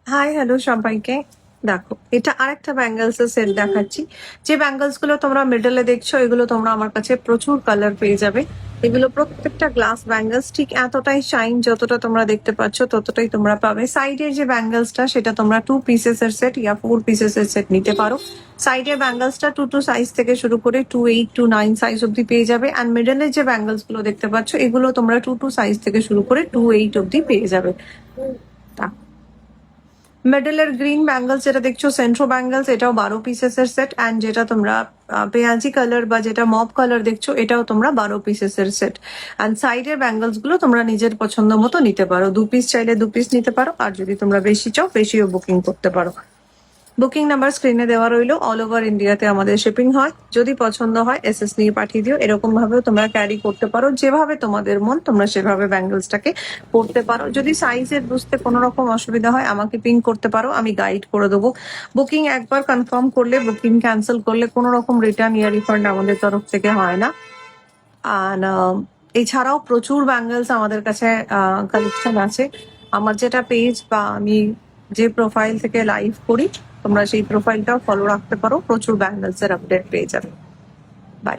Hi hello সবাইকে। দেখো, এটা আরেকটা ব্যাঙ্গেলস এর সেট দেখাচ্ছি। যে ব্যাঙ্গেলস গুলো তোমরা মিডলে দেখছো, এগুলো তোমরা আমার কাছে প্রচুর কালার পেয়ে যাবে। এগুলো প্রত্যেকটা গ্লাস ব্যাঙ্গেলস, ঠিক এতটাই শাইন যতটা তোমরা দেখতে পাচ্ছ ততটাই তোমরা পাবে। সাইডের যে ব্যাঙ্গেলসটা সেটা তোমরা 2 পিসেস এর সেট ইয়া 4 পিসেস এর সেট নিতে পারো। সাইডের ব্যাঙ্গেলসটা 2 সাইজ থেকে শুরু করে 2 8 2 9 সাইজ অব্দি পেয়ে যাবে। অ্যান্ড মিডলের যে ব্যাঙ্গেলস গুলো দেখতে পাচ্ছ, এগুলো তোমরা 2 সাইজ থেকে শুরু করে 2 8 অব্দি পেয়ে যাবে। মিডলের গ্রিন ব্যাঙ্গলস যেটা দেখছো সেন্ট্রো ব্যাঙ্গলস, এটাও 12 পিসেস এর সেট। অ্যান্ড যেটা তোমরা পেঁয়াজি কালার বা যেটা মপ কালার দেখছো, এটাও তোমরা 12 পিসেস এর সেট। অ্যান্ড সাইডের ব্যাঙ্গলস গুলো তোমরা নিজের পছন্দ মতো নিতে পারো। 2 পিস চাইলে 2 পিস নিতে পারো, আর যদি তোমরা বেশি চাও বেশিও বুকিং করতে পারো। বুকিং নাম্বার স্ক্রিনে দেওয়া রইলো। অল ওভার ইন্ডিয়াতে আমাদের শিপিং হয়। যদি পছন্দ হয় এসএস নিয়ে পাঠিয়ে দিও। এরকম ভাবেও তোমরা ক্যারি করতে পারো, যেভাবে তোমাদের মন তোমরা সেভাবে ব্যাঙ্গেলসটাকে পরতে পারো। যদি সাইজের বুঝতে কোনো রকম অসুবিধা হয় আমাকে পিং করতে পারো, আমি গাইড করে দেবো। বুকিং একবার কনফার্ম করলে, বুকিং ক্যান্সেল করলে কোনো রকম রিটার্ন ইয়া রিফান্ড আমাদের তরফ থেকে হয় না। আর এছাড়াও প্রচুর ব্যাঙ্গেলস আমাদের কাছে কালেকশন আছে। আমার যেটা পেজ বা আমি যে প্রোফাইল থেকে লাইভ করি, তোমরা সেই প্রোফাইলটাও ফলো রাখতে পারো। প্রচুর ব্যাঙ্গেলস এর আপডেট পেয়ে যাবে। বাই।